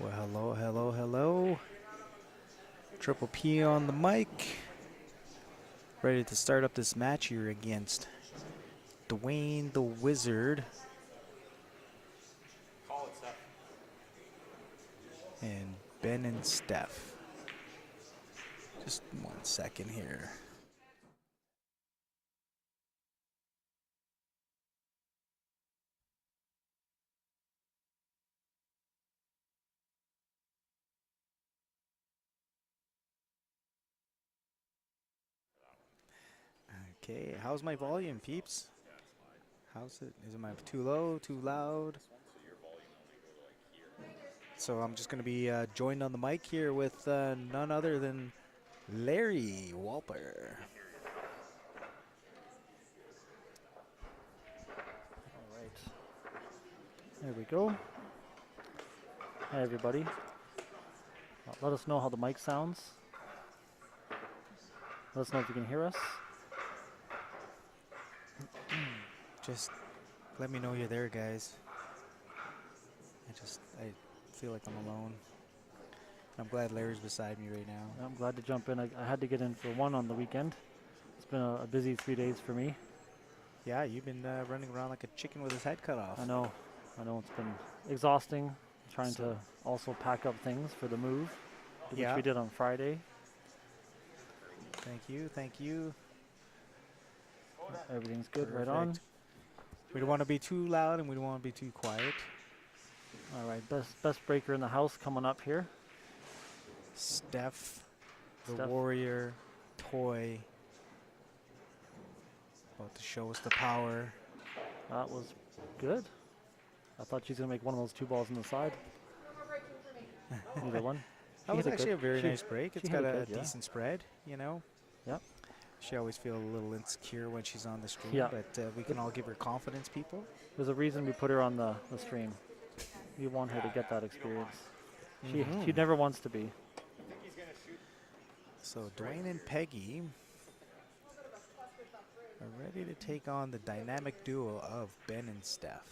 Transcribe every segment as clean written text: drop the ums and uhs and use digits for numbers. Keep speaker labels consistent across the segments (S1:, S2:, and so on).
S1: Well, hello, hello, hello. Triple P on the mic. Ready to start up this match here against Dwayne the Wizard and Ben and Steph. Just 1 second here. Okay, how's my volume, peeps? How's it? Is it too low, too loud? So I'm just going to be joined on the mic here with none other than Larry Walper.
S2: All right. There we go. Hi, everybody. Let us know how the mic sounds. Let us know if you can hear us.
S1: Just let me know you're there, guys. I feel like I'm alone. I'm glad Larry's beside me right now.
S2: I'm glad to jump in. I had to get in for one on the weekend. It's been a busy 3 days for me.
S1: Yeah, you've been running around like a chicken with his head cut off.
S2: I know it's been exhausting trying to also pack up things for the move, which we did on Friday.
S1: Thank you, thank you.
S2: Everything's good.
S1: Perfect.
S2: Right on.
S1: We don't want to be too loud and we don't want to be too quiet.
S2: All right, best breaker in the house coming up here.
S1: Steph, the warrior, toy, about to show us the power.
S2: That was good. I thought she's going to make one of those 2 balls on the side. Either one.
S1: That was actually a very nice break. It's got a decent spread, you know.
S2: Yep.
S1: She always feels a little insecure when she's on the stream,
S2: yeah.
S1: But we can all give her confidence, people.
S2: There's a reason we put her on the stream. We want her to get that experience. She never wants to be.
S1: So Dwayne and Peggy are ready to take on the dynamic duo of Ben and Steph.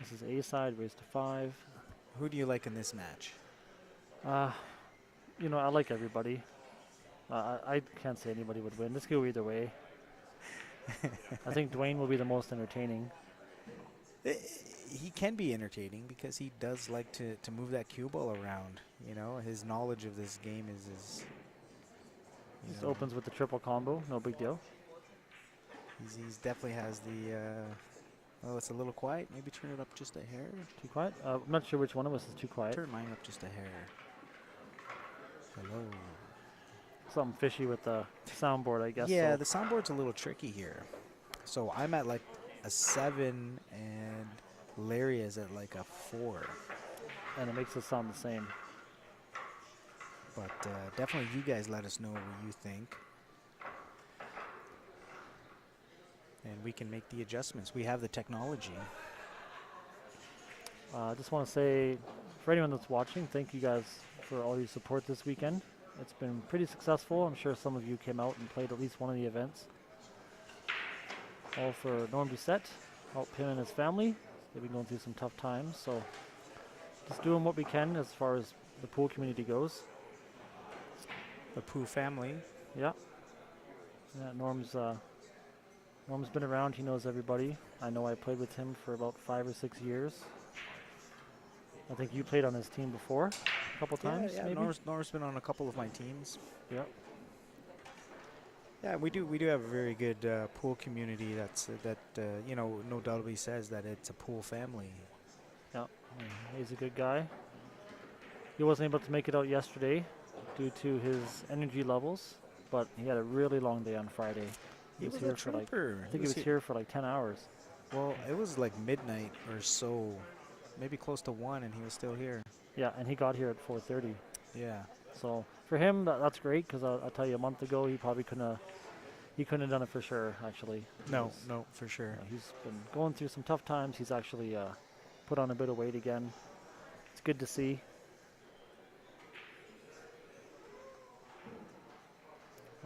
S2: This is A side, raised to 5.
S1: Who do you like in this match?
S2: You know, I like everybody. I can't say anybody would win. This could go either way. I think Dwayne will be the most entertaining.
S1: He can be entertaining because he does like to move that cue ball around. You know, his knowledge of this game is
S2: Just opens with the triple combo, no big deal.
S1: He's definitely has the. Oh, it's a little quiet. Maybe turn it up just a hair.
S2: Too quiet? I'm not sure which one of us is too quiet.
S1: Turn mine up just a hair. Hello.
S2: Something fishy with the soundboard, I guess.
S1: Yeah, the soundboard's a little tricky here. So I'm at like a 7 and Larry is at like a 4.
S2: And it makes it sound the same.
S1: But definitely you guys let us know what you think. And we can make the adjustments. We have the technology.
S2: I just want to say, for anyone that's watching, thank you guys for all your support this weekend. It's been pretty successful. I'm sure some of you came out and played at least one of the events. All for Norm Doucette, help him and his family. They've been going through some tough times, so just doing what we can as far as the pool community goes.
S1: The Pooh family.
S2: Yeah. Yeah, Norm's been around. He knows everybody. I know I played with him for about 5 or 6 years. I think you played on his team before a couple times.
S1: Yeah,
S2: maybe?
S1: Norm's been on a couple of my teams.
S2: Yep.
S1: Yeah, we do have a very good pool community. You know, no doubtably says that it's a pool family.
S2: Yeah, he's a good guy. He wasn't able to make it out yesterday due to his energy levels, but he had a really long day on Friday.
S1: He was here for like,
S2: I think he was here for like 10 hours.
S1: Well, it was like midnight or so, maybe close to 1, and he was still here.
S2: Yeah, and he got here at 4:30.
S1: Yeah.
S2: So for him, that's great, because I'll tell you, a month ago he probably couldn't have done it for sure. Actually.
S1: No, for sure.
S2: He's been going through some tough times. He's actually put on a bit of weight again. It's good to see.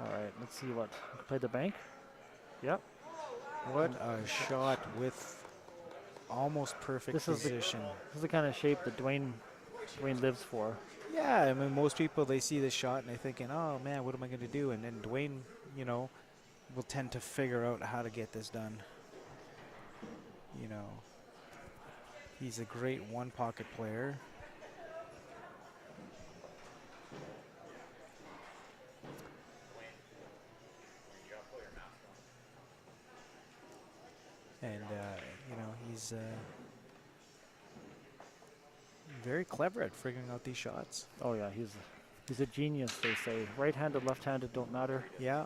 S2: All right, let's see what. Play the bank. Yep.
S1: What a shot with almost perfect position.
S2: This is the kind of shape that Dwayne Dwayne lives for.
S1: Yeah, I mean, most people, they see this shot and they're thinking, oh man, what am I going to do? And then Dwayne, you know, will tend to figure out how to get this done. You know, he's a great one pocket player. And, you know, he's very clever at figuring out these shots.
S2: Oh yeah, he's a genius. They say right-handed, left-handed don't matter.
S1: Yeah.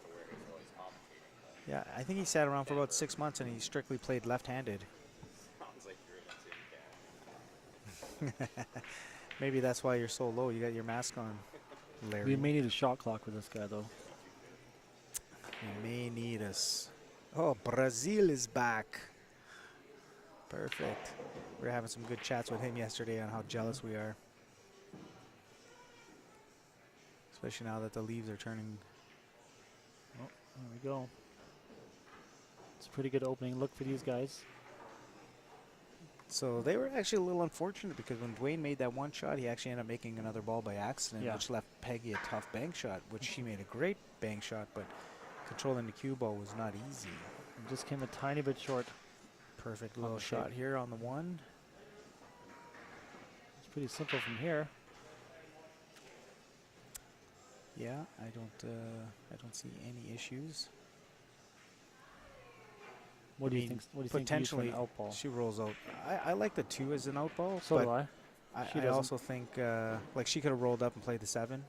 S1: Yeah, I think he sat around for about 6 months and he strictly played left-handed. Maybe that's why you're so low. You got your mask on, Larry.
S2: We may need a shot clock with this guy though.
S1: We may need us. Oh, Brazil is back. Perfect. We were having some good chats with him yesterday on how jealous we are. Especially now that the leaves are turning.
S2: Oh, there we go. It's a pretty good opening look for these guys.
S1: So they were actually a little unfortunate because when Dwayne made that one shot, he actually ended up making another ball by accident,
S2: Yeah.
S1: which left Peggy a tough bank shot, which she made a great bank shot, but controlling the cue ball was not easy.
S2: And just came a tiny bit short.
S1: Perfect
S2: On
S1: little
S2: the
S1: shot
S2: shape.
S1: here on the one.
S2: It's pretty simple from here.
S1: Yeah, I don't see any issues.
S2: What do you
S1: mean,
S2: think? What do you think you use for an
S1: potentially
S2: out ball?
S1: she rolls out. I like the 2 as an out ball,
S2: So
S1: but
S2: do I. She
S1: I
S2: doesn't.
S1: also think like she could have rolled up and played the 7.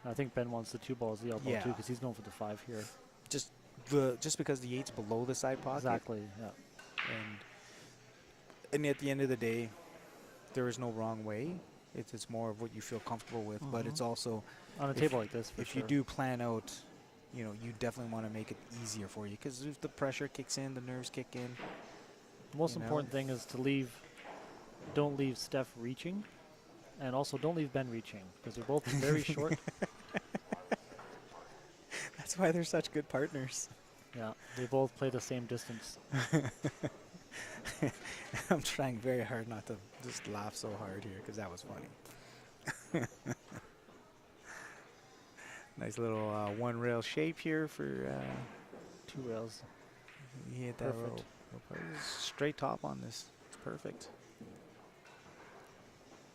S2: I think Ben wants the 2 balls, the out ball
S1: Yeah.
S2: too, because he's going for the 5 here.
S1: Just because the 8's below the side pocket.
S2: Exactly. Yeah.
S1: And at the end of the day, there is no wrong way. It's more of what you feel comfortable with, but it's also
S2: On a
S1: if-
S2: table like this, for
S1: if
S2: sure.
S1: you do plan out, you know, you definitely want to make it easier for you because if the pressure kicks in, the nerves kick in.
S2: The most
S1: you know.
S2: important thing is to don't leave Steph reaching, and also don't leave Ben reaching, because they're both very short.
S1: That's why they're such good partners.
S2: Yeah, they both play the same distance.
S1: I'm trying very hard not to just laugh so hard here because that was funny. Nice little one rail shape here for
S2: 2 rails.
S1: he hit that
S2: Perfect.
S1: little straight top on this. It's perfect.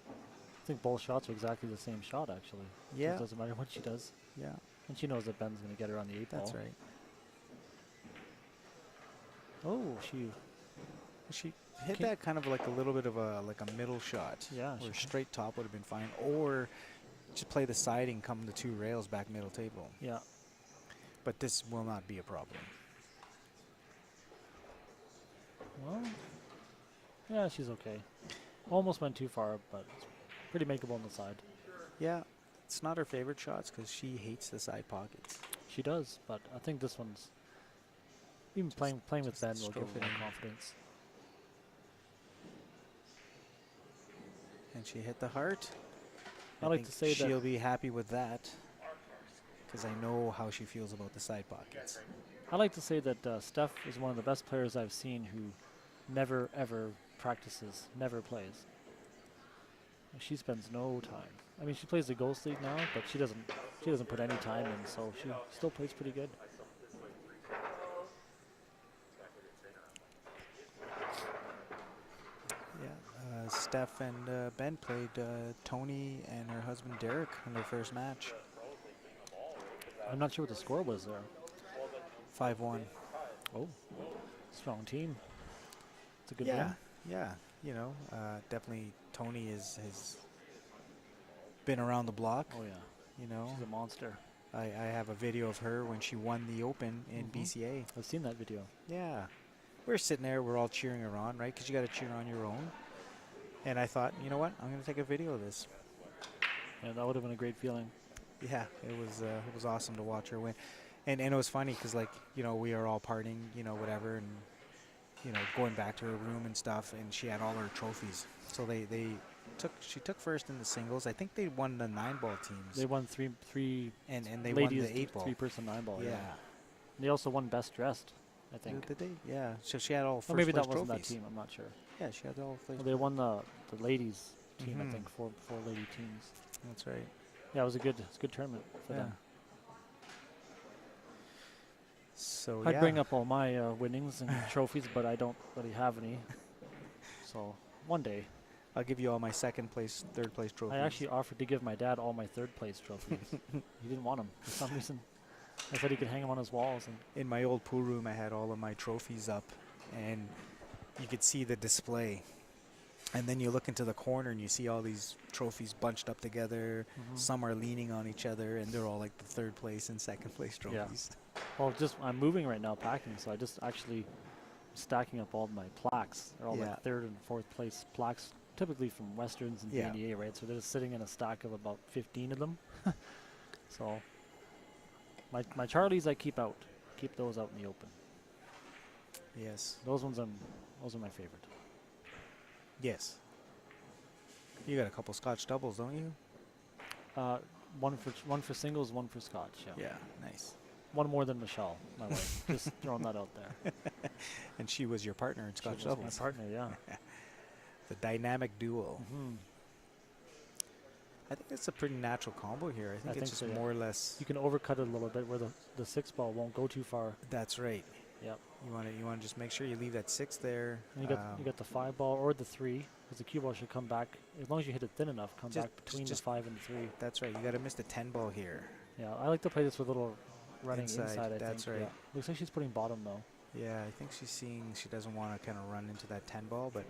S2: I think both shots are exactly the same shot, actually. So
S1: Yeah.
S2: it doesn't matter what she does.
S1: Yeah,
S2: And she knows that Ben's going to get her on the 8
S1: that's
S2: ball.
S1: right.
S2: Oh,
S1: She hit
S2: Can-
S1: that kind of like a little bit of a middle shot.
S2: Yeah,
S1: Where
S2: she-
S1: straight top would have been fine, or just play the siding, come the 2 rails back middle table.
S2: yeah.
S1: But this will not be a problem.
S2: Well, yeah, she's okay. Almost went too far, but it's pretty makeable on the side.
S1: Yeah, it's not her favorite shots because she hates the side pockets.
S2: She does, but I think this one's even playing with Ben will give
S1: stroke
S2: her
S1: it
S2: more
S1: in.
S2: confidence.
S1: And she hit the heart.
S2: I like
S1: think
S2: to say that-
S1: she'll be happy with that because I know how she feels about the side pockets.
S2: I like to say that Steph is one of the best players I've seen who never ever practices, never plays. She spends no time. I mean, she plays the Ghost League now, but she doesn't put any time in, so she still plays pretty good.
S1: Yeah, Steph and Ben played Tony and her husband Derek in their first match.
S2: I'm not sure what the score was there.
S1: 5-1.
S2: Oh, strong team. It's a good
S1: Yeah,
S2: win.
S1: yeah. You know, definitely Tony has been around the block.
S2: Oh yeah,
S1: You know,
S2: she's a monster.
S1: I have a video of her when she won the Open in
S2: Mhm.
S1: BCA.
S2: I've seen that video.
S1: Yeah. We're sitting there, we're all cheering her on, right? Because you got to cheer on your own. And I thought, you know what? I'm going to take a video of this.
S2: Yeah, that would have been a great feeling.
S1: Yeah, it was awesome to watch her win. And it was funny because, like, you know, we are all partying, you know, whatever, and, you know, going back to her room and stuff, and she had all her trophies. So she took first in the singles. I think they won the 9-ball teams.
S2: They won three
S1: and they won
S2: ladies
S1: the 8-ball.
S2: 3-person 9-ball.
S1: Yeah.
S2: Yeah. They also won best dressed, I think.
S1: Did they? Yeah. So she had all first
S2: Or maybe
S1: place
S2: that wasn't that
S1: trophies.
S2: team. I'm not sure.
S1: Yeah, she had all first.
S2: Well, they won the ladies team, I think, four lady teams.
S1: That's right.
S2: Yeah, it was a good tournament for them.
S1: So
S2: I'd bring up all my winnings and trophies, but I don't really have any. So one day.
S1: I'll give you all my second place, third place trophies.
S2: I actually offered to give my dad all my third place trophies. He didn't want them for some reason. I said he could hang them on his walls. And
S1: in my old pool room, I had all of my trophies up, and you could see the display. And then you look into the corner and you see all these trophies bunched up together. Some are leaning on each other, and they're all like the third place and second place trophies.
S2: Yeah. Well, I'm moving right now, packing, so I just actually stacking up all my plaques. They're all like third and fourth place plaques, typically from Westerns and DNDA, right? So they're just sitting in a stack of about 15 of them. So my Charlies I keep those out in the open.
S1: Yes.
S2: Those are my favorite.
S1: Yes. You got a couple Scotch doubles, don't you?
S2: One for singles, one for Scotch. Yeah.
S1: Yeah. Nice.
S2: One more than Michelle, my wife. Just throwing that out there.
S1: And she was your partner in Scotch
S2: She was
S1: doubles.
S2: my partner, yeah.
S1: The dynamic duo. I think it's a pretty natural combo here. I think it's just more or less.
S2: You can overcut it a little bit where the 6 ball won't go too far.
S1: That's right.
S2: Yep.
S1: You want to just make sure you leave that 6 there.
S2: And you got the 5 ball or the 3, because the cue ball should come back as long as you hit it thin enough. Come back between the 5 and the 3.
S1: That's right. You got to miss the 10 ball here.
S2: Yeah, I like to play this with a little running inside. I
S1: that's
S2: think.
S1: right.
S2: Yeah. Looks like she's putting bottom though.
S1: Yeah, I think she's seeing she doesn't want to kind of run into that 10 ball, but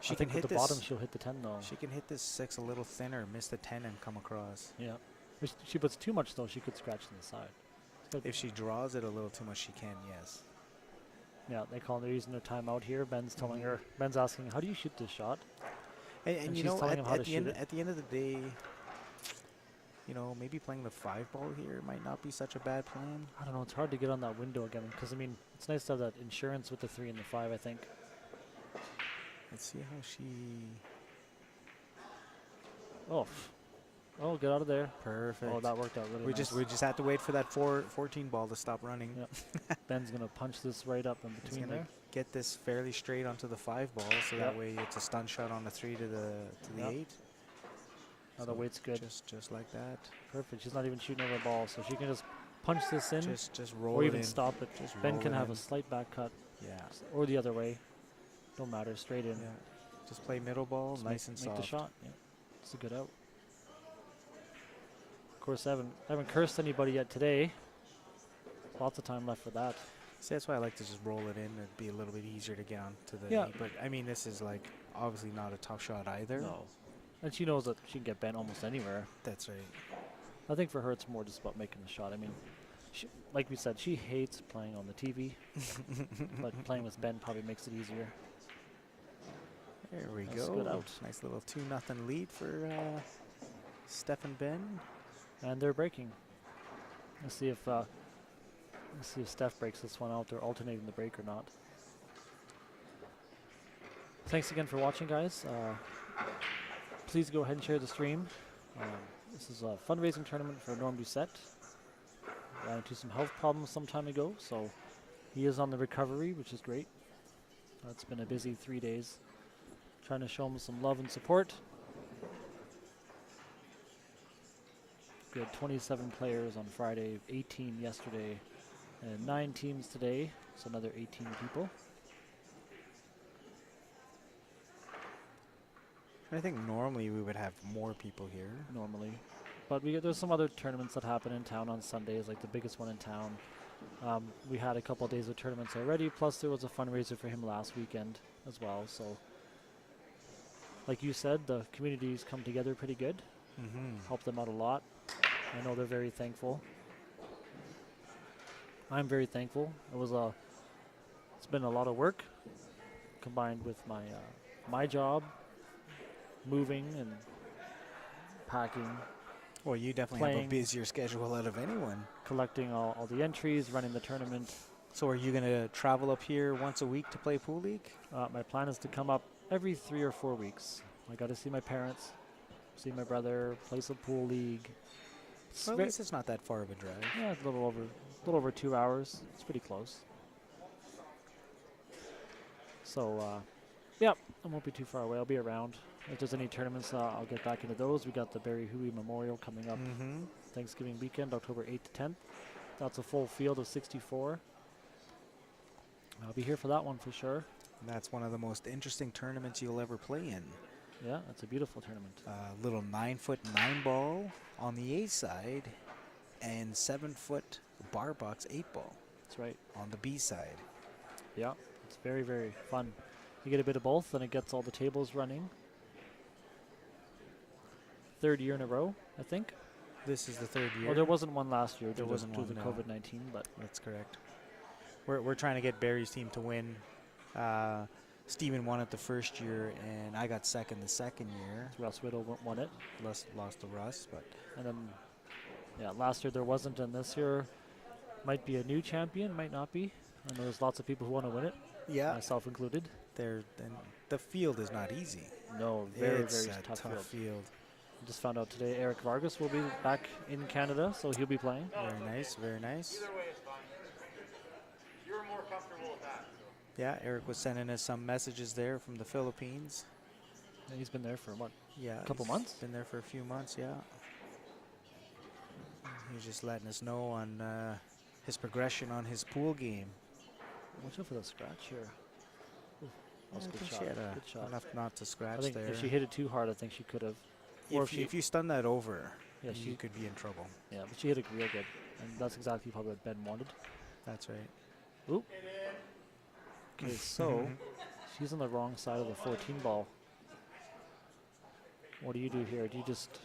S1: she
S2: I
S1: can
S2: think
S1: hit
S2: with the
S1: this.
S2: bottom. She'll hit the 10 though.
S1: She can hit this 6 a little thinner, miss the 10, and come across.
S2: Yeah. If she puts too much though, she could scratch to the side.
S1: If she draws it a little too much, she can. Yes.
S2: Yeah, they're using their timeout here. Ben's telling her. Ben's asking, "How do you shoot this shot?"
S1: And you
S2: she's
S1: know,
S2: telling him how to shoot it.
S1: at the end of the day, you know, maybe playing the 5 ball here might not be such a bad plan.
S2: I don't know. It's hard to get on that window again because I mean, it's nice to have that insurance with the 3 and the 5. I think.
S1: Let's see how she.
S2: Oh, get out of there.
S1: Perfect.
S2: Oh, that worked out really nice.
S1: We just had to wait for that 14 ball to stop running.
S2: Yep. Ben's gonna punch this right up in between there.
S1: Get this fairly straight onto the 5 ball, so that way it's a stun shot on the 3 to the 8.
S2: Now the weight's good.
S1: Just like that.
S2: Perfect. She's not even shooting over the ball, so she can just punch this in.
S1: Just roll
S2: or
S1: it
S2: even
S1: in.
S2: stop it.
S1: Just
S2: Ben
S1: roll
S2: can
S1: it
S2: have
S1: in.
S2: a slight back cut.
S1: Yeah.
S2: Or the other way. Don't matter. Straight in.
S1: Yeah. Just play middle ball,
S2: Just
S1: nice and soft.
S2: Make the shot. Yeah. It's a good out. Of course, I haven't cursed anybody yet today. Lots of time left for that.
S1: See, that's why I like to just roll it in. It'd be a little bit easier to get onto the.
S2: Yeah.
S1: But I mean, this is like obviously not a tough shot either.
S2: No. And she knows that she can get Ben almost anywhere.
S1: That's right.
S2: I think for her, it's more just about making the shot. I mean, like we said, she hates playing on the TV, but playing with Ben probably makes it easier.
S1: There we
S2: That's
S1: go.
S2: good out.
S1: Nice little 2-0 lead for Steph and Ben.
S2: And they're breaking. Let's see if Steph breaks this one out. They're alternating the break or not. Thanks again for watching, guys. Please go ahead and share the stream. This is a fundraising tournament for Norm Doucette. Ran into some health problems some time ago, so he is on the recovery, which is great. It's been a busy 3 days. Trying to show him some love and support. We had 27 players on Friday, 18 yesterday, and 9 teams today, so another 18 people.
S1: I think normally we would have more people here.
S2: Normally. But there's some other tournaments that happen in town on Sundays, like the biggest one in town. We had a couple of days of tournaments already, plus there was a fundraiser for him last weekend as well. So, like you said, the communities come together pretty good. Help them out a lot. I know they're very thankful. I'm very thankful. It's been a lot of work combined with my job, moving and packing.
S1: Well, you definitely have a busier schedule out of anyone.
S2: Collecting all the entries, running the tournament.
S1: So are you going to travel up here once a week to play Pool League?
S2: My plan is to come up every 3 or 4 weeks. I got to see my parents, see my brother, play some Pool League.
S1: Well, at least it's not that far of a drive.
S2: Yeah, it's a little over 2 hours. It's pretty close. So Yep, I won't be too far away. I'll be around. If there's any tournaments, I'll get back into those. We got the Barry Hui Memorial coming up
S1: Mm-hmm.
S2: Thanksgiving weekend, October 8th to 10th. That's a full field of 64. I'll be here for that one for sure.
S1: And that's one of the most interesting tournaments you'll ever play in.
S2: Yeah, it's a beautiful tournament.
S1: Little 9-foot 9 ball on the A side, and 7-foot bar box 8 ball
S2: That's right.
S1: on the B side.
S2: Yeah, it's very, very fun. You get a bit of both, and it gets all the tables running. 3rd year in a row, I think.
S1: This is the 3rd year.
S2: Oh, there wasn't one last year.
S1: There wasn't
S2: due
S1: one,
S2: to
S1: no.
S2: COVID-19, but
S1: That's correct. We're trying to get Barry's team to win. Steven won it the first year, and I got second the second year.
S2: Russ Whittle won it.
S1: Lost to Russ, but
S2: And then, yeah, last year there wasn't, and this year might be a new champion, might not be. I know there's lots of people who want to win it,
S1: yeah,
S2: myself included.
S1: and the field is not easy.
S2: No, very,
S1: It's
S2: very
S1: a
S2: tough
S1: tough
S2: field.
S1: field.
S2: Just found out today Eric Vargas will be back in Canada, so he'll be playing.
S1: Very nice, very nice.
S3: Either way is fine. You're more comfortable with that.
S1: Yeah, Eric was sending us some messages there from the Philippines.
S2: And he's been there for what?
S1: Yeah,
S2: Couple
S1: he's
S2: months?
S1: Been there for a few months, yeah. He's just letting us know on his progression on his pool game.
S2: Watch out for the scratch here. Ooh, that was
S1: I
S2: a good
S1: think
S2: shot.
S1: she had
S2: Good shot.
S1: enough not to scratch
S2: I think
S1: there.
S2: if she hit it too hard, I think she could have. Or
S1: If you stun that over,
S2: Yeah,
S1: you
S2: she-
S1: could be in trouble.
S2: Yeah, but she hit it real good, and that's exactly probably what Ben wanted.
S1: That's right.
S2: Oop. Okay, so she's on the wrong side of the 14 ball. What do you do here? Do you just?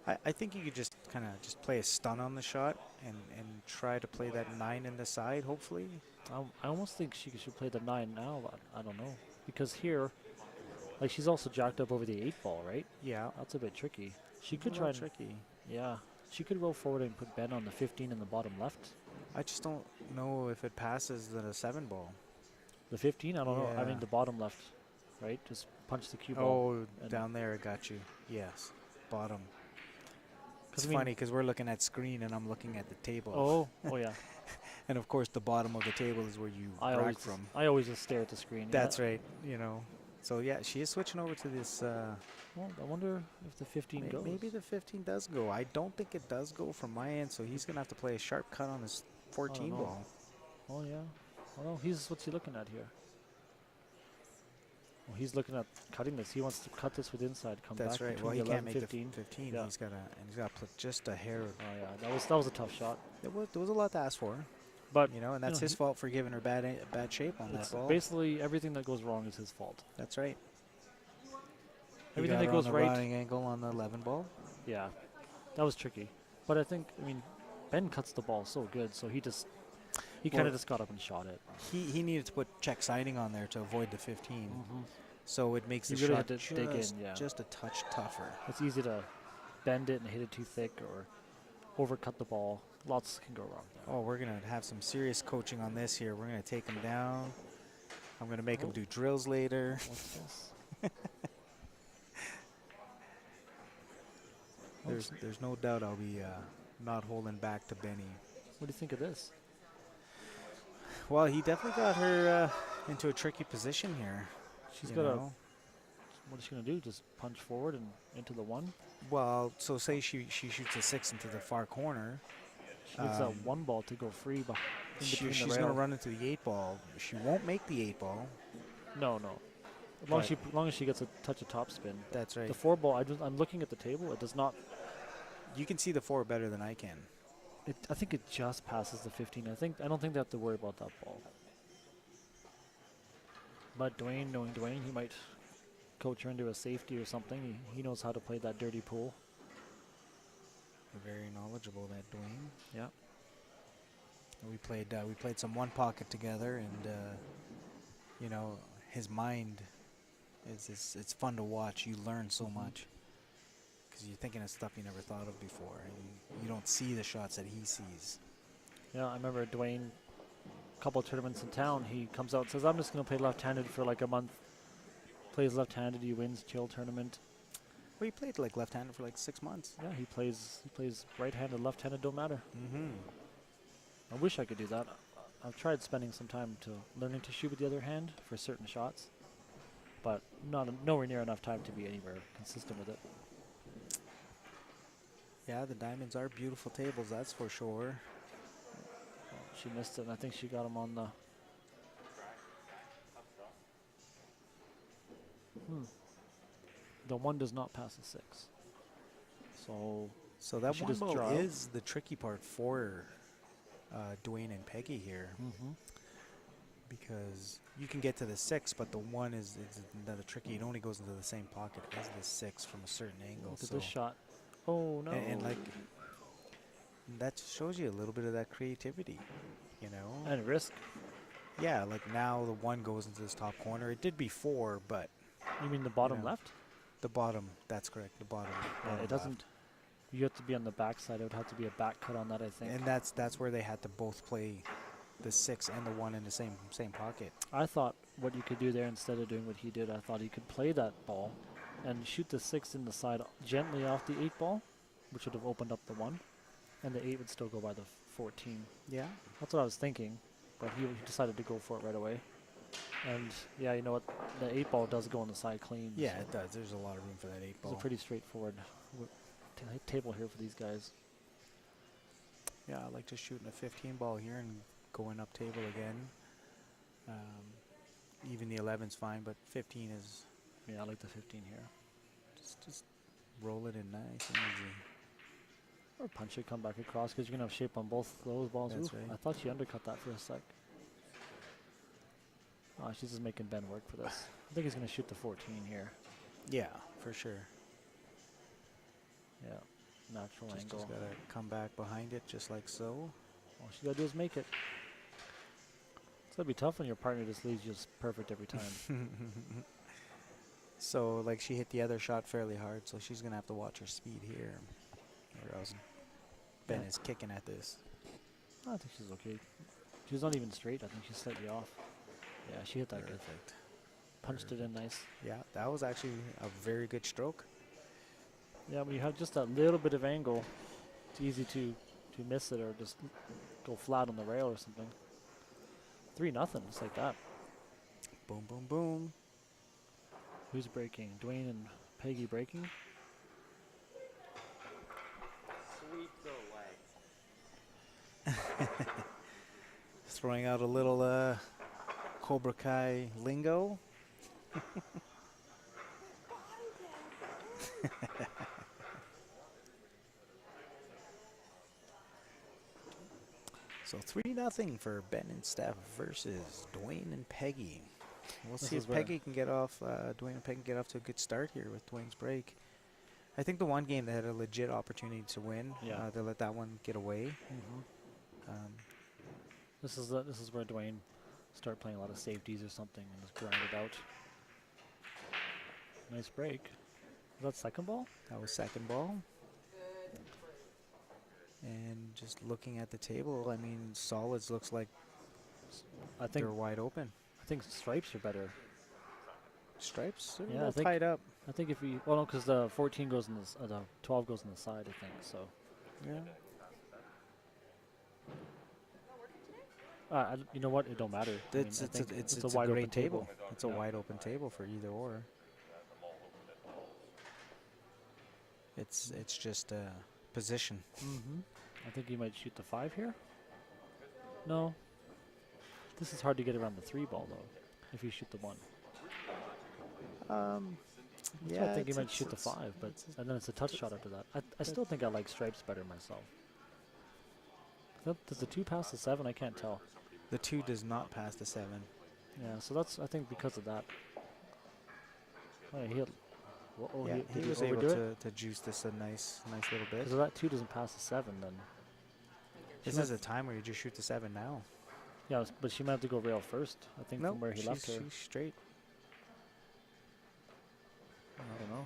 S1: I think you could just kind of just play a stun on the shot and try to play that 9 in the side, hopefully.
S2: I almost think she should play the 9 now, but I don't know, because here, like she's also jacked up over the 8 ball, right?
S1: Yeah.
S2: That's a bit tricky. She could
S1: A
S2: try.
S1: little
S2: And,
S1: tricky.
S2: yeah, she could roll forward and put Ben on the 15 in the bottom left.
S1: I just don't know if it passes the 7 ball.
S2: The 15, I don't know. I mean
S1: Yeah.
S2: the bottom left, right? Just punch the cue ball.
S1: Oh,
S2: and-
S1: down there, I got you. Yes, bottom.
S2: 'Cause
S1: It's
S2: I mean-
S1: funny because we're looking at screen and I'm looking at the table.
S2: Oh yeah.
S1: And of course, the bottom of the table is where you
S2: I
S1: rack
S2: always
S1: from.
S2: I always just stare at the screen.
S1: That's right. You know. So yeah, she is switching over to this.
S2: Well, I wonder if the 15 goes.
S1: Maybe the 15 does go. I don't think it does go from my end. So he's gonna have to play a sharp cut on this 14
S2: know.
S1: ball.
S2: Oh yeah. Well, what's he looking at here? Well, he's looking at cutting this. He wants to cut this with inside. Come
S1: That's
S2: back
S1: right.
S2: between
S1: Well, he
S2: the 11,
S1: can't make
S2: 15.
S1: the 15.
S2: Yeah.
S1: He's got to put just a hair.
S2: Oh yeah, that was a tough shot.
S1: There was a lot to ask for,
S2: But
S1: you know, and that's
S2: know,
S1: his fault for giving her bad shape on that
S2: it's
S1: ball.
S2: basically everything that goes wrong is his fault.
S1: That's right.
S2: Everything
S1: He
S2: that
S1: got her
S2: goes
S1: on the
S2: right.
S1: running angle on the 11 ball.
S2: Yeah, that was tricky. But I mean, Ben cuts the ball so good, so he kind
S1: Well-
S2: of just got up and shot it.
S1: He needed to put check siding on there to avoid the 15.
S2: Mhm.
S1: So it makes
S2: He
S1: the
S2: really
S1: shot
S2: had to dig in, yeah.
S1: just a touch tougher.
S2: It's easy to bend it and hit it too thick or overcut the ball. Lots can go wrong there.
S1: Oh, we're going to have some serious coaching on this here. We're going to take him down. I'm going to make him do drills later.
S2: What's this?
S1: There's no doubt I'll be not holding back to Benny.
S2: What do you think of this?
S1: Well, he definitely got her into a tricky position here.
S2: She's
S1: you
S2: got
S1: know?
S2: what is she gonna do? Just punch forward and into the 1?
S1: Well, so say she shoots a 6 into the far corner.
S2: She needs that 1 ball to go free in between the
S1: She's
S2: rail.
S1: going to run into the 8 ball. She won't make the 8 ball.
S2: No. As long as she gets a touch of topspin.
S1: That's right.
S2: The 4 ball, I'm looking at the table. It does not.
S1: You can see the 4 better than I can.
S2: I think it just passes the 15. I don't think they have to worry about that ball. But Dwayne, knowing Dwayne, he might coach her into a safety or something. He knows how to play that dirty pool.
S1: Very knowledgeable, that Dwayne.
S2: Yeah.
S1: And we played some one pocket together, and you know, his mind it's fun to watch. You learn so much because you're thinking of stuff you never thought of before, and you don't see the shots that he sees.
S2: Yeah, I remember Dwayne, a couple of tournaments in town, he comes out and says, I'm just going to play left-handed for like a month. Plays left-handed, he wins chill tournament.
S1: Well, he played like left-handed for like 6 months.
S2: Yeah, he plays right-handed, left-handed, don't matter.
S1: Mm-hmm.
S2: I wish I could do that. I've tried spending some time learning to shoot with the other hand for certain shots. but nowhere near enough time to be anywhere consistent with it.
S1: Yeah, the diamonds are beautiful tables, that's for sure.
S2: Well, she missed it, and I think she got him on the. The 1 does not pass the 6. So
S1: So that
S2: should
S1: one
S2: just
S1: ball
S2: draw out.
S1: is the tricky part for Dwayne and Peggy here, because you can get to the 6, but the 1 is another tricky. It only goes into the same pocket as the 6 from a certain angle.
S2: Look at
S1: So
S2: this shot. Oh no!
S1: and like that shows you a little bit of that creativity, you know.
S2: And risk.
S1: Yeah, like now the 1 goes into this top corner. It did before, but
S2: You mean the bottom
S1: know,
S2: left?
S1: the bottom. That's correct. The bottom.
S2: Yeah,
S1: bottom
S2: it doesn't.
S1: left.
S2: You have to be on the back side. It would have to be a back cut on that, I think.
S1: And that's where they had to both play the 6 and the 1 in the same pocket.
S2: I thought what you could do there, instead of doing what he did, I thought he could play that ball and shoot the 6 in the side gently off the 8 ball, which would have opened up the 1, and the 8 would still go by the 14.
S1: Yeah.
S2: That's what I was thinking, but he decided to go for it right away. And yeah, you know what? The 8 ball does go on the side clean.
S1: Yeah,
S2: so
S1: it does. There's a lot of room for that 8 ball.
S2: it's a pretty straightforward table here for these guys.
S1: Yeah, I like just shooting a 15 ball here and going up table again. Even the 11's fine, but 15 is
S2: Yeah, I like the 15 here.
S1: just roll it in nice and easy.
S2: Or punch it, come back across, because you're going to have shape on both those balls.
S1: That's
S2: Ooh,
S1: right.
S2: I thought she undercut that for a sec. Oh, she's just making Ben work for this. I think he's going to shoot the 14 here.
S1: Yeah, for sure.
S2: Yeah, natural
S1: Just
S2: angle.
S1: gotta come back behind it just like so.
S2: All she got to do is make it. It's going to be tough when your partner just leaves you just perfect every time.
S1: So like she hit the other shot fairly hard, so she's gonna have to watch her speed here, or else Ben
S2: Yeah.
S1: is kicking at this.
S2: I think she's okay. She's not even straight. I think she's slightly off. Yeah, she hit that good.
S1: Perfect.
S2: Punched it in nice.
S1: Yeah, that was actually a very good stroke.
S2: Yeah, when you have just that little bit of angle, it's easy to miss it or just go flat on the rail or something. 3-0, just like that.
S1: Boom, boom, boom.
S2: Who's breaking? Dwayne and Peggy breaking?
S3: Sweep the leg.
S1: Throwing out a little Cobra Kai lingo. So 3-0 for Ben and Steph versus Dwayne and Peggy. We'll
S2: This
S1: see
S2: is
S1: if
S2: where-
S1: Peggy can get off. Dwayne and Peggy can get off to a good start here with Dwayne's break. I think the one game they had a legit opportunity to win.
S2: Yeah.
S1: They let that one get away.
S2: This is where Dwayne start playing a lot of safeties or something and just grind it out. Nice break. Is that second ball?
S1: That was second ball. And just looking at the table, I mean, solids looks like
S2: I think
S1: they're wide open.
S2: stripes are better.
S1: Stripes are a
S2: Yeah, I
S1: little
S2: think-
S1: tied up.
S2: I think if we no, because the 14 goes in the 12 goes in the side. I think so.
S1: Yeah.
S2: You know what? It don't matter. I mean,
S1: It's
S2: I
S1: it's
S2: think
S1: a, it's
S2: a wide
S1: great
S2: open
S1: table. It's a
S2: Yeah.
S1: wide open table for either or. It's just position.
S2: I think you might shoot the 5 here. No. This is hard to get around the 3 ball though. If you shoot the 1.
S1: Yeah,
S2: I think you
S1: it's-
S2: might shoot the
S1: it's-
S2: 5, but and then it's a touch shot after that. I still think I like stripes better myself. Does the 2 pass the 7? I can't tell.
S1: The 2 does not pass the 7.
S2: Yeah, so that's I think because of that. Oh, yeah,
S1: Yeah,
S2: did
S1: he was
S2: overdo
S1: able
S2: it?
S1: to juice this a nice little bit.
S2: Because if that 2 doesn't pass the 7, then
S1: This is a time where you just shoot the 7 now.
S2: yeah, but she might have to go rail first. I think
S1: No,
S2: from where he left her.
S1: she's straight.
S2: I don't know.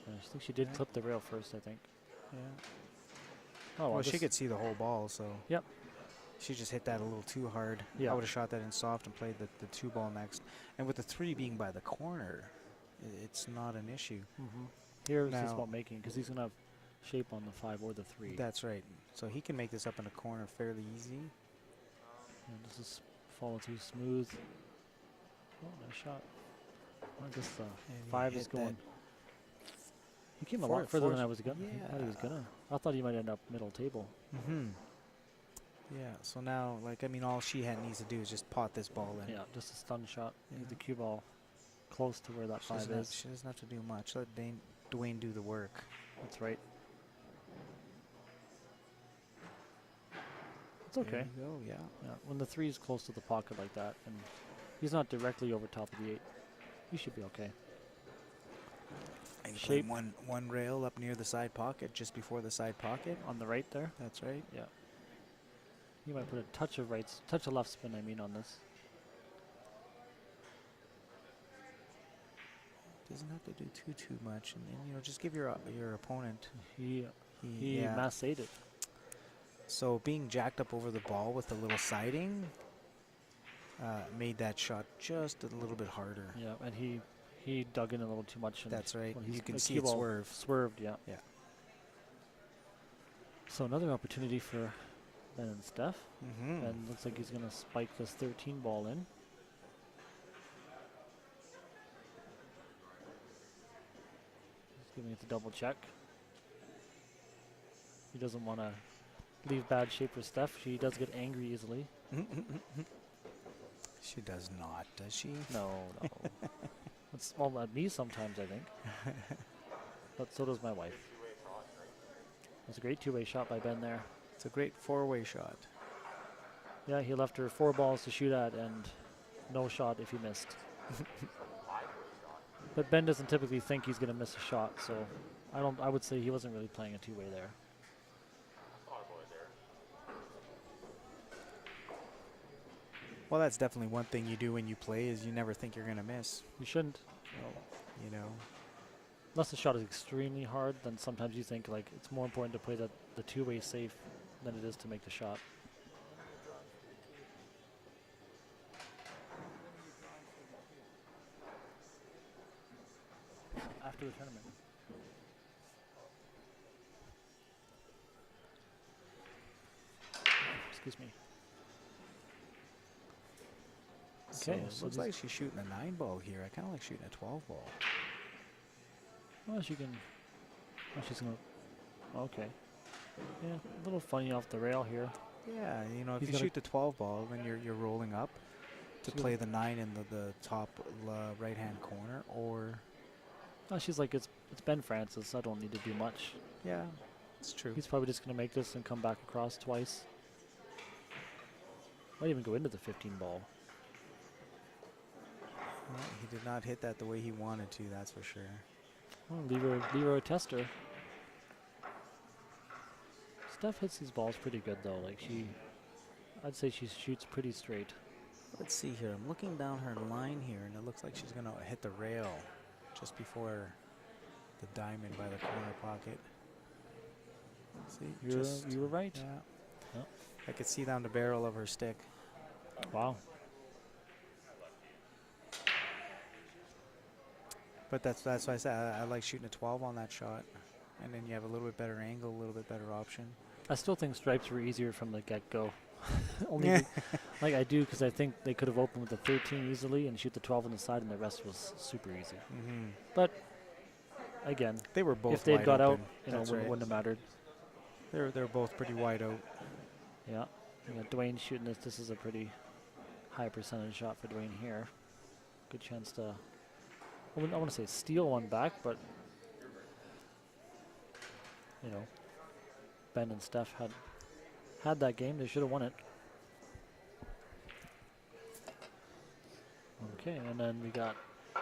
S2: Yeah, I think she did
S1: Yeah.
S2: clip the rail first. I think.
S1: Yeah.
S2: Oh,
S1: Well, she
S2: this-
S1: could see the whole ball, so.
S2: Yep.
S1: She just hit that a little too hard.
S2: Yeah.
S1: I would have shot that in soft and played the 2 ball next. And with the 3 being by the corner, it's not an issue.
S2: Here is just
S1: Now-
S2: about making because he's gonna have shape on the 5 or the 3.
S1: That's right. So he can make this up in the corner fairly easy.
S2: And this is follow too smooth. Oh, nice shot. I guess
S1: And he
S2: 5 is
S1: hit that
S2: going. He came a
S1: four-
S2: lot further than
S1: four-
S2: I was gonna. I thought he was
S1: yeah.
S2: gonna. I thought he might end up middle table.
S1: Mm-hmm. Yeah, so now, like, I mean, all she needs to do is just pot this ball in.
S2: Yeah, just a stun shot.
S1: Yeah.
S2: Need the cue ball close to where that 5 is.
S1: She doesn't have to do much. Let Dwayne do the work.
S2: That's right. It's
S1: There
S2: okay.
S1: you go, yeah.
S2: Yeah, when the 3 is close to the pocket like that, and he's not directly over top of the 8, he should be okay.
S1: And
S2: Shape.
S1: one rail up near the side pocket, just before the side pocket.
S2: On the right there.
S1: That's right.
S2: Yeah. You might put a touch of touch of left spin, I mean, on this.
S1: Doesn't have to do too much, and you know, just give your opponent.
S2: He
S1: Yeah.
S2: massaged it.
S1: So being jacked up over the ball with a little siding made that shot just a little bit harder.
S2: Yeah, and he dug in a little too much. And
S1: That's right.
S2: when
S1: You
S2: he's
S1: can
S2: the
S1: see
S2: cue
S1: it
S2: ball
S1: swerve.
S2: Swerved, yeah.
S1: Yeah.
S2: So another opportunity for Ben and Steph.
S1: Mm-hmm.
S2: Ben looks like he's going to spike this 13 ball in. He's giving it the double check. He doesn't want to leave bad shape for Steph. She does get angry easily.
S1: She does not, does she?
S2: No. It's well at me sometimes, I think. But so does my wife. That's a great two-way shot by Ben there.
S1: It's a great four-way shot.
S2: Yeah, he left her 4 balls to shoot at and no shot if he missed. But Ben doesn't typically think he's going to miss a shot, so I would say he wasn't really playing a two-way there.
S1: Well, that's definitely one thing you do when you play is you never think you're going to miss.
S2: You shouldn't.
S1: You know.
S2: Unless the shot is extremely hard, then sometimes you think like it's more important to play the two-way safe than it is to make the shot. After the tournament. Excuse me.
S1: So
S2: Okay,
S1: it
S2: so
S1: looks
S2: these-
S1: like she's shooting a 9 ball here. I kind of like shooting a 12 ball.
S2: Well, she can. Oh, she's gonna. Okay. Yeah, a little funny off the rail here.
S1: Yeah, you know, if
S2: He's
S1: you
S2: gotta-
S1: shoot the 12 ball, then you're rolling up to
S2: She's
S1: play the 9 in the top right-hand corner, or
S2: Oh, she's like, it's Ben Francis. I don't need to do much.
S1: yeah, it's true.
S2: He's probably just gonna make this and come back across twice. Might even go into the 15 ball.
S1: Well, he did not hit that the way he wanted to, that's for sure.
S2: Oh, Leroy Tester. Steph hits these balls pretty good though. Like I'd say she shoots pretty straight.
S1: Let's see here. I'm looking down her line here, and it looks like she's going to hit the rail just before the diamond by the corner pocket. See,
S2: You were right.
S1: Yeah.
S2: Yep.
S1: I could see down the barrel of her stick.
S2: Wow.
S1: But that's why I said I like shooting a 12 on that shot. And then you have a little bit better angle, a little bit better option.
S2: I still think stripes were easier from the get-go. Only like I do because I think they could have opened with the 13 easily and shoot the 12 on the side, and the rest was super easy.
S1: Mm-hmm.
S2: But again,
S1: They were both
S2: if they'd
S1: wide
S2: got out,
S1: open.
S2: you know,
S1: That's
S2: wouldn't
S1: right.
S2: have mattered.
S1: They're both pretty wide out.
S2: Yeah. Dwayne shooting this. This is a pretty high percentage shot for Dwayne here. Good chance to, I want to say steal one back, but you know, Ben and Steph had that game. They should have won it. Okay, and then we got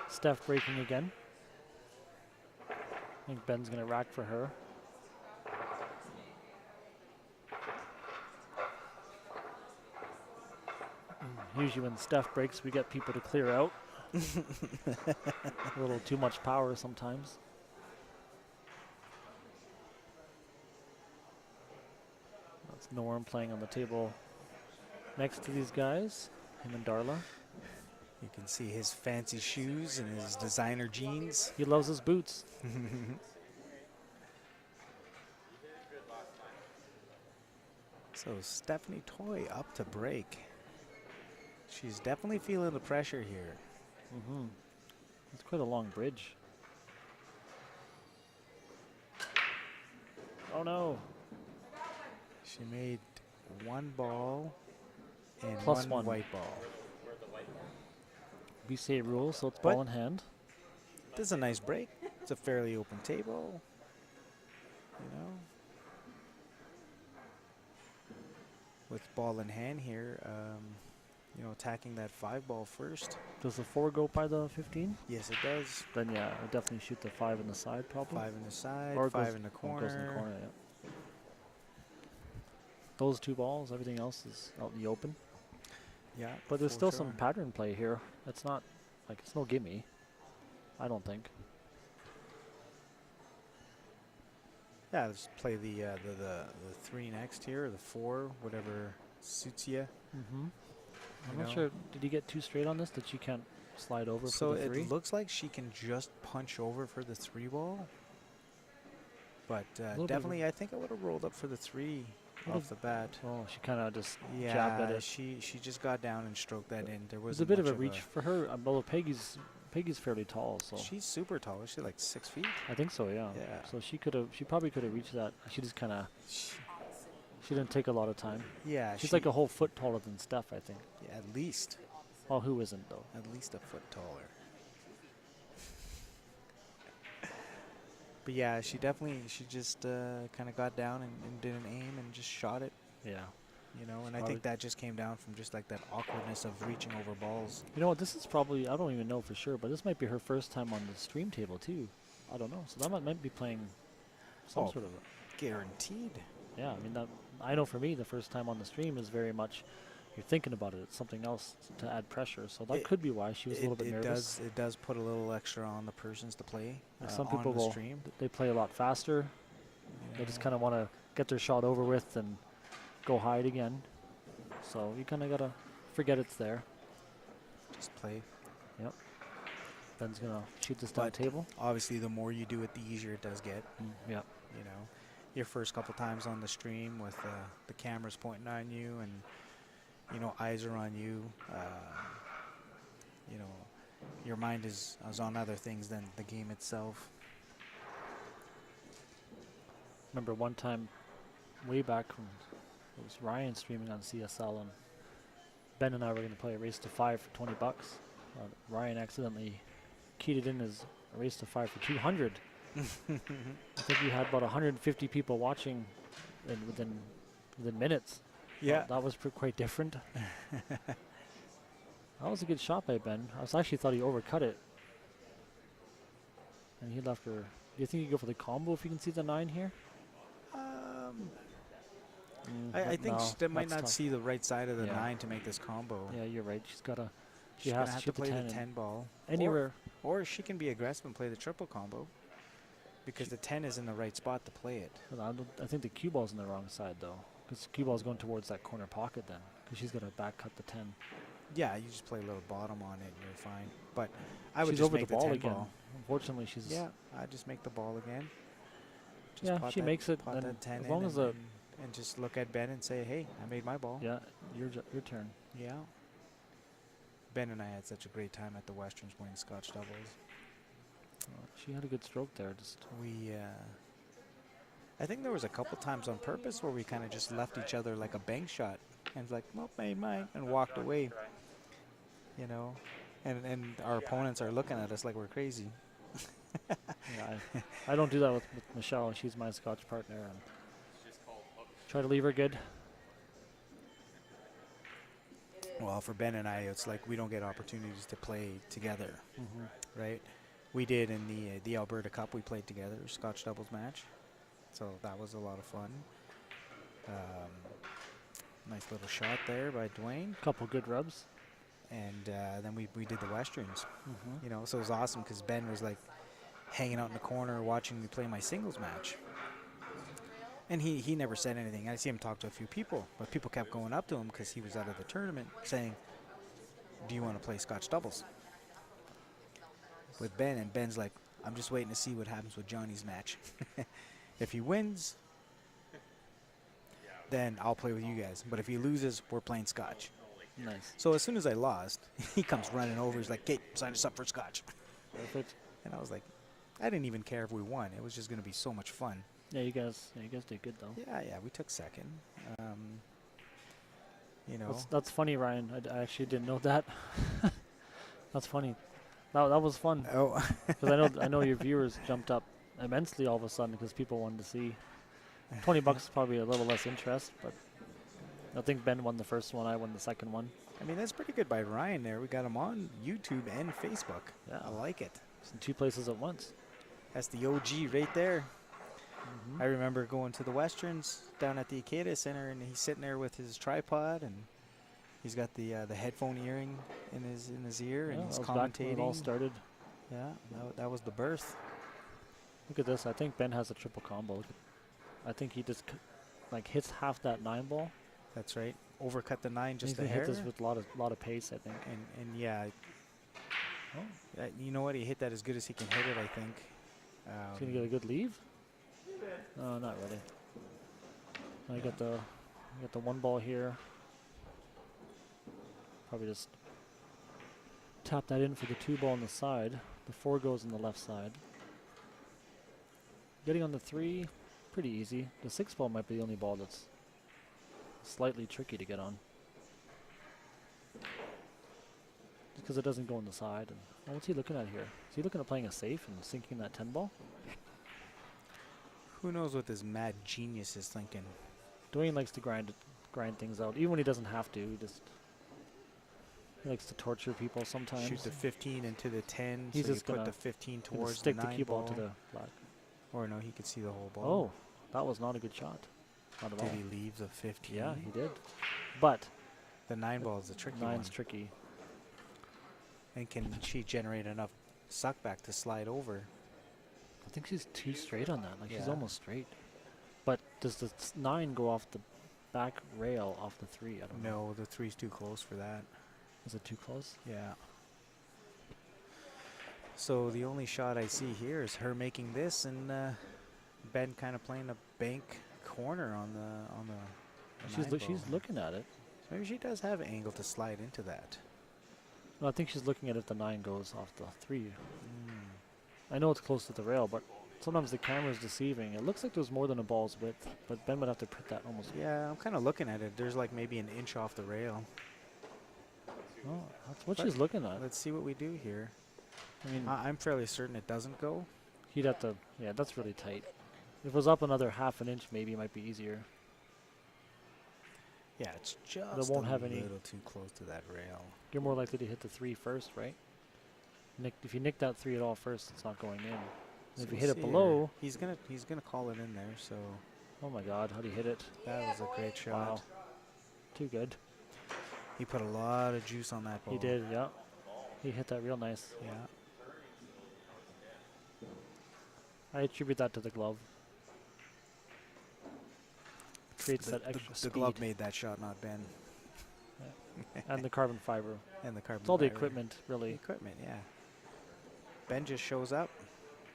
S2: Steph breaking again. I think Ben's going to rack for her. Usually when Steph breaks, we get people to clear out. A little too much power sometimes. That's Norm playing on the table next to these guys, him and Darla.
S1: You can see his fancy shoes and his designer jeans.
S2: He loves his boots.
S1: So Stephanie Toy up to break. She's definitely feeling the pressure here.
S2: Mm-hmm. It's quite a long bridge. Oh no.
S1: She made one ball and
S2: Plus
S1: one
S2: one.
S1: white ball.
S2: BCA rules, so it's
S1: But-
S2: ball in hand.
S1: This is a nice break. It's a fairly open table. You know. With ball in hand here, you know, attacking that 5 ball first.
S2: Does the 4 go by the 15?
S1: Yes, it does.
S2: Then yeah, I would definitely shoot the 5 in the side probably.
S1: 5 in the side,
S2: Or it
S1: 5
S2: goes-
S1: in the
S2: oh, it
S1: corner.
S2: goes in the corner, yeah. Those 2 balls, everything else is out in the open.
S1: Yeah.
S2: But there's
S1: for
S2: still
S1: sure.
S2: some pattern play here. It's not, like, it's no gimme. I don't think.
S1: Yeah, let's play the 3 next here, or the 4, whatever suits you.
S2: Mm-hmm. I'm
S1: You
S2: not
S1: know?
S2: sure. Did you get too straight on this that you can't slide over
S1: So
S2: for the 3?
S1: it looks like she can just punch over for the 3 ball. But
S2: bit of a-
S1: definitely, I think I would have rolled up for the 3
S2: Would've-
S1: off the bat.
S2: Oh, she kind of just jabbed at
S1: Yeah,
S2: it.
S1: she just got down and stroked that in. There
S2: It was
S1: was
S2: a bit of a reach for her. Although Peggy's fairly tall, so
S1: She's super tall. She's like 6 feet.
S2: I think so. Yeah.
S1: Yeah.
S2: So she probably could have reached that. She just kind of
S1: She,
S2: she didn't take a lot of time.
S1: yeah,
S2: She's
S1: she-
S2: like a whole foot taller than Steph, I think.
S1: yeah, at least
S2: Well, who isn't though?
S1: at least a foot taller. But yeah, she just kind of got down and did an aim and just shot it,
S2: Yeah.
S1: you know. And I
S2: Probably-
S1: think that just came down from just like that awkwardness of reaching over balls.
S2: You know what? This is probably, I don't even know for sure, but this might be her first time on the stream table too. I don't know. So that might be playing some
S1: Oh.
S2: sort of.
S1: Guaranteed.
S2: Yeah. I mean, that I know for me, the first time on the stream is very much you're thinking about it. It's something else to add pressure. So that
S1: It-
S2: could be why she was a little bit nervous.
S1: It does put a little extra on the persons to play
S2: Like some
S1: on
S2: people
S1: the
S2: will
S1: stream.
S2: they play a lot faster. They just kind of want to get their shot over with and go hide again. So you kind of gotta forget it's there.
S1: Just play.
S2: Ben's gonna shoot this down
S1: But
S2: table.
S1: obviously, the more you do it, the easier it does get.
S2: Yeah.
S1: You know, your first couple times on the stream with the cameras pointing on you and, you know, eyes are on you. You know, your mind is on other things than the game itself.
S2: Remember one time, way back when it was Ryan streaming on CSL, and Ben and I were gonna play a race to 5 for $20. Ryan accidentally keyed it in as a race to 5 for 200. I think we had about 150 people watching within minutes.
S1: Yeah.
S2: That was quite different. That was a good shot by Ben. I actually thought he overcut it. And he left her. Do you think you go for the combo if you can see the 9 here?
S1: I think
S2: no,
S1: she might
S2: that's
S1: not
S2: tough.
S1: see the right side of the
S2: Yeah.
S1: 9 to make this combo.
S2: Yeah, you're right. She's got to. She
S1: She's
S2: has
S1: gonna have
S2: shoot
S1: to play
S2: the
S1: the
S2: 10.
S1: 10 ball.
S2: Anywhere.
S1: Or she can be aggressive and play the triple combo. Because the 10 is in the right spot to play it.
S2: I think the cue ball's on the wrong side though, because cue ball's going towards that corner pocket then, because she's got to back cut the 10.
S1: Yeah, you just play a little bottom on it and you're fine. But I would
S2: She's
S1: just
S2: over
S1: make
S2: the
S1: the
S2: ball
S1: 10
S2: again.
S1: ball.
S2: Unfortunately, she's.
S1: Yeah, I just make the ball again. Just
S2: Yeah,
S1: pot
S2: she
S1: that-
S2: makes it.
S1: pot
S2: Then
S1: that 10
S2: as
S1: in
S2: long as the.
S1: and just look at Ben and say, hey, I made my ball.
S2: Yeah, your turn.
S1: Yeah. Ben and I had such a great time at the Westerns playing Scotch doubles.
S2: She had a good stroke there. Just.
S1: We, I think there was a couple times on purpose where we kind of just left each other like a bank shot and it's like, well, made mine, and walked away. You know, and our opponents are looking at us like we're crazy.
S2: Yeah, I don't do that with Michelle. She's my Scotch partner, and try to leave her good.
S1: Well, for Ben and I, it's like we don't get opportunities to play together,
S2: Mm-hmm.
S1: right? We did in the Alberta Cup. We played together, Scotch doubles match. So that was a lot of fun. Nice little shot there by Dwayne.
S2: Couple good rubs.
S1: And then we did the Westerns,
S2: Mm-hmm.
S1: you know, so it was awesome because Ben was like hanging out in the corner watching me play my singles match. And he never said anything. I see him talk to a few people, but people kept going up to him because he was out of the tournament saying, do you want to play Scotch doubles with Ben? And Ben's like, I'm just waiting to see what happens with Johnny's match. If he wins, then I'll play with you guys. But if he loses, we're playing Scotch.
S2: Nice.
S1: So as soon as I lost, he comes running over. He's like, "Kate, sign us up for scotch."
S2: Perfect.
S1: And I was like, I didn't even care if we won. It was just going to be so much fun.
S2: Yeah, you guys did good though.
S1: Yeah, we took second. You know,
S2: That's funny, Ryan. I actually didn't know that. That's funny. That was fun.
S1: oh,
S2: Because I know your viewers jumped up immensely all of a sudden because people wanted to see. $20 is probably a little less interest, but I think Ben won the first one. I won the second one.
S1: I mean, that's pretty good by Ryan there. We got him on YouTube and Facebook.
S2: Yeah.
S1: I like it.
S2: It's in 2 places at once.
S1: That's the OG right there. I remember going to the Westerns down at the Acada Center, and he's sitting there with his tripod, and he's got the headphone earring in his ear, and he's
S2: that was back when
S1: commentating.
S2: it all started.
S1: Yeah, that was the birth.
S2: Look at this. I think Ben has a triple combo. I think he just like hits half that 9 ball.
S1: That's right. Overcut the 9 just a
S2: He
S1: hair.
S2: hit this with a lot of pace, I think.
S1: And yeah, you know what? He hit that as good as he can hit it, I think.
S2: He's gonna get a good leave. No, not really. I got the 1 ball here. Probably just tap that in for the 2 ball on the side. The 4 goes on the left side. Getting on the 3, pretty easy. The 6 ball might be the only ball that's slightly tricky to get on. Just because it doesn't go on the side. And what's he looking at here? Is he looking at playing a safe and sinking that 10 ball?
S1: Who knows what this mad genius is thinking?
S2: Dwayne likes to grind things out, even when he doesn't have to. He likes to torture people sometimes.
S1: Shoot the 15 into the 10.
S2: He's
S1: so
S2: just
S1: you put
S2: gonna
S1: the 15
S2: Gonna
S1: towards
S2: stick
S1: the
S2: the
S1: 9
S2: cue
S1: ball.
S2: ball to the black.
S1: Or no, he could see the whole ball.
S2: Oh, that was not a good shot. Not at
S1: Did
S2: all.
S1: he leave the 15?
S2: Yeah, he did. But
S1: The 9 ball is the tricky
S2: 9's
S1: one.
S2: tricky.
S1: And can she generate enough suck back to slide over?
S2: I think she's too straight on that. Like she's
S1: Yeah.
S2: almost straight. But does the 9 go off the back rail off the 3? I don't know.
S1: No, the 3's too close for that.
S2: Is it too close?
S1: Yeah. So the only shot I see here is her making this, and Ben kind of playing a bank corner on the.
S2: She's looking at it.
S1: So maybe she does have an angle to slide into that.
S2: No, I think she's looking at if the 9 goes off the 3. I know it's close to the rail, but sometimes the camera's deceiving. It looks like there's more than a ball's width, but Ben would have to put that almost.
S1: Yeah, I'm kind of looking at it. There's like maybe an inch off the rail.
S2: Oh, that's what
S1: But
S2: she's looking at.
S1: Let's see what we do here.
S2: I mean,
S1: I'm fairly certain it doesn't go.
S2: he'd have to. Yeah, that's really tight. If it was up another half an inch, maybe it might be easier.
S1: Yeah, it's just
S2: won't
S1: a
S2: have
S1: little
S2: any-
S1: too close to that rail.
S2: You're more likely to hit the 3 first, right? If you nick that 3 at all first, it's not going in. And
S1: So
S2: if you
S1: we'll
S2: hit it
S1: see here.
S2: below,
S1: he's gonna call it in there. So
S2: oh my God, how'd he hit it?
S1: that was a great shot.
S2: Wow, too good.
S1: He put a lot of juice on that ball.
S2: He did, yeah. He hit that real nice.
S1: Yeah.
S2: I attribute that to the glove. Creates that extra
S1: The
S2: speed.
S1: glove made that shot, not Ben.
S2: And the carbon fiber.
S1: And the carbon.
S2: It's all the
S1: fiber.
S2: equipment,
S1: The
S2: really.
S1: equipment, yeah. Ben just shows up.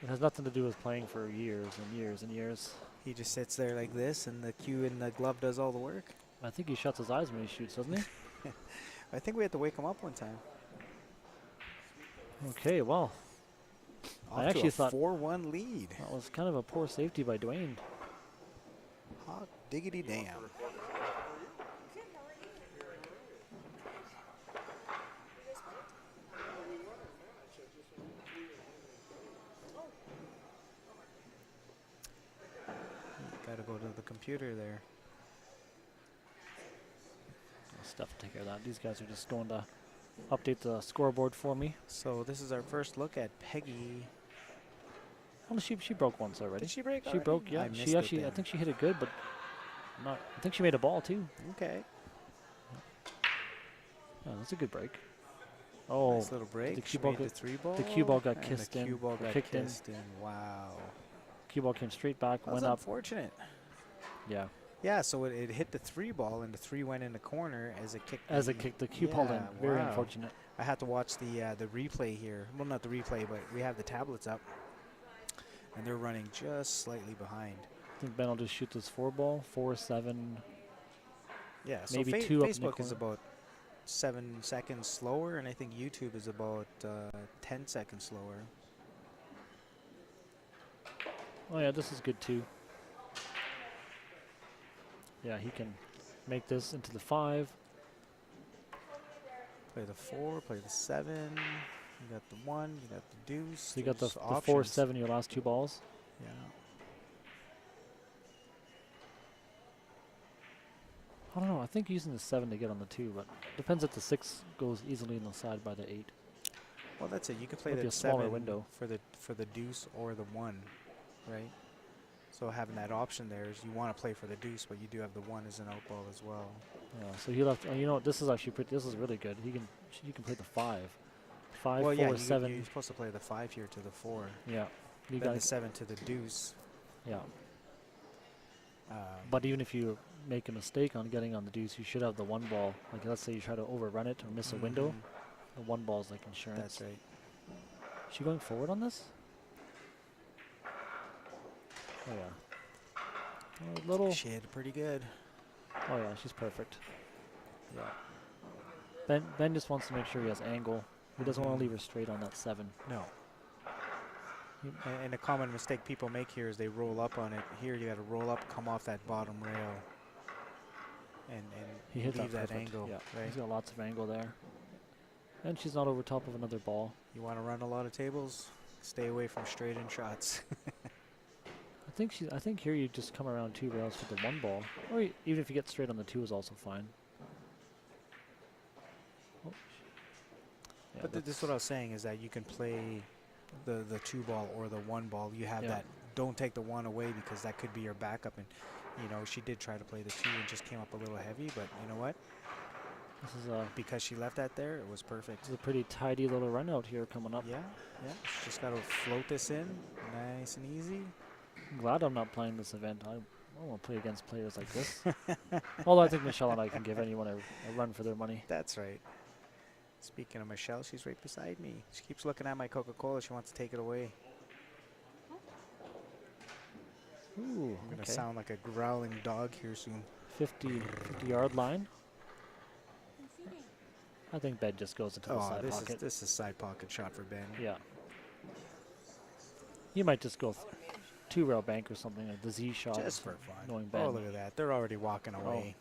S2: It has nothing to do with playing for years and years and years.
S1: He just sits there like this, and the cue and the glove does all the work.
S2: I think he shuts his eyes when he shoots, doesn't he?
S1: I think we had to wake him up one time.
S2: Okay, well,
S1: Off
S2: I actually
S1: to a
S2: thought
S1: 4-1 lead.
S2: that was kind of a poor safety by Dwayne.
S1: Hot diggity damn. Got to go to the computer there.
S2: Stuff to take care of that. These guys are just going to update the scoreboard for me.
S1: So this is our first look at Peggy.
S2: Oh, she broke once already.
S1: Did she break
S2: She
S1: already?
S2: broke, yeah.
S1: I missed
S2: She
S1: it
S2: actually, I
S1: then.
S2: think she hit it good, but not. I think she made a ball too.
S1: Okay.
S2: Oh, that's a good break. Oh,
S1: Nice little break.
S2: the
S1: She
S2: cue ball
S1: made the
S2: got-
S1: 3 ball.
S2: the cue ball got
S1: and
S2: kissed
S1: the
S2: in,
S1: cue ball
S2: or
S1: got
S2: kicked in.
S1: kissed in. Wow.
S2: cue ball came straight back,
S1: That was
S2: went up.
S1: unfortunate.
S2: Yeah,
S1: Yeah, so it hit the 3 ball, and the 3 went in the corner as it kicked.
S2: as it kicked the cue ball in.
S1: Yeah,
S2: Very
S1: wow.
S2: unfortunate.
S1: I had to watch the replay here. Well, not the replay, but we have the tablets up, and they're running just slightly behind.
S2: I think Ben will just shoot this 4 ball, 4-7.
S1: Yeah, so
S2: Maybe 2 up in the
S1: Facebook is
S2: corner.
S1: about 7 seconds slower, and I think YouTube is about 10 seconds slower.
S2: Oh yeah, this is good too. Yeah, he can make this into the 5.
S1: Play the 4, play the 7. You got the 1, you got the deuce.
S2: So you got the
S1: There's
S2: 4,
S1: options.
S2: 7, your last 2 balls.
S1: Yeah.
S2: I don't know. I think using the 7 to get on the 2, but depends if the 6 goes easily in the side by the 8.
S1: Well, that's it. You can play
S2: Might be
S1: the
S2: a smaller
S1: 7
S2: window.
S1: for the deuce or the 1, right? So having that option there is you want to play for the deuce, but you do have the 1 as an out ball as well.
S2: Yeah. So he left. You know what? This is actually pretty. This is really good. You can play the 5. 5,
S1: Well,
S2: 4,
S1: yeah,
S2: 7.
S1: you're supposed to play the 5 here to the 4.
S2: Yeah. You
S1: Then
S2: got
S1: the 7 to the deuce.
S2: Yeah.
S1: Um,
S2: But even if you make a mistake on getting on the deuce, you should have the 1 ball. Like let's say you try to overrun it or miss a window,
S1: mhm,
S2: the 1 ball is like insurance.
S1: That's right.
S2: Is she going forward on this? Oh yeah. A little.
S1: She hit pretty good.
S2: Oh yeah, she's perfect. Yeah. Ben just wants to make sure he has angle. He doesn't want to leave her straight on that 7.
S1: No. And a common mistake people make here is they roll up on it. Here you got to roll up, come off that bottom rail, and
S2: He hit
S1: leave that
S2: perfect.
S1: angle.
S2: Yeah,
S1: Right.
S2: he's got lots of angle there. And she's not over top of another ball.
S1: You want to run a lot of tables? Stay away from straight in shots.
S2: I think here you just come around 2 rails for the 1 ball, or even if you get straight on the 2 is also fine. Oh. Yeah,
S1: But this is what I was saying is that you can play the 2 ball or the 1 ball. You have that. Don't take the 1 away because that could be your backup. And you know she did try to play the 2 and just came up a little heavy. But you know what?
S2: this is
S1: Because she left that there, it was perfect.
S2: a pretty tidy little run out here coming up.
S1: Yeah, yeah. She's just got to float this in, nice and easy.
S2: I'm glad I'm not playing this event. I want to play against players like this. Although I think Michelle and I can give anyone a run for their money.
S1: That's right. Speaking of Michelle, she's right beside me. She keeps looking at my Coca-Cola. She wants to take it away.
S2: Ooh,
S1: I'm going to
S2: okay.
S1: sound like a growling dog here soon.
S2: 50-yard line. I think Ben just goes into the
S1: Oh,
S2: side pocket.
S1: this is side pocket shot for Ben.
S2: Yeah. You might just go 2-rail bank or something, like the Z shot.
S1: Just for fun.
S2: Knowing Ben.
S1: Oh, look at that. They're already walking away.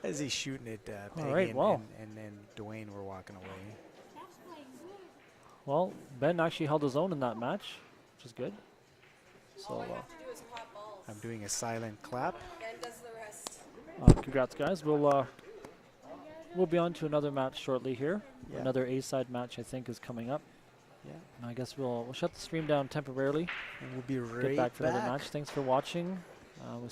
S1: As he's shooting it, Peggy
S2: All right, well.
S1: and then Dwayne were walking away.
S2: Well, Ben actually held his own in that match, which is good. So,
S1: I'm doing a silent clap.
S4: And does the rest.
S2: congrats, guys. We'll be on to another match shortly here.
S1: Yeah.
S2: Another A-side match, I think, is coming up.
S1: Yeah.
S2: And I guess we'll shut the stream down temporarily.
S1: And we'll be right
S2: Get back for another
S1: back.
S2: match. Thanks for watching. We'll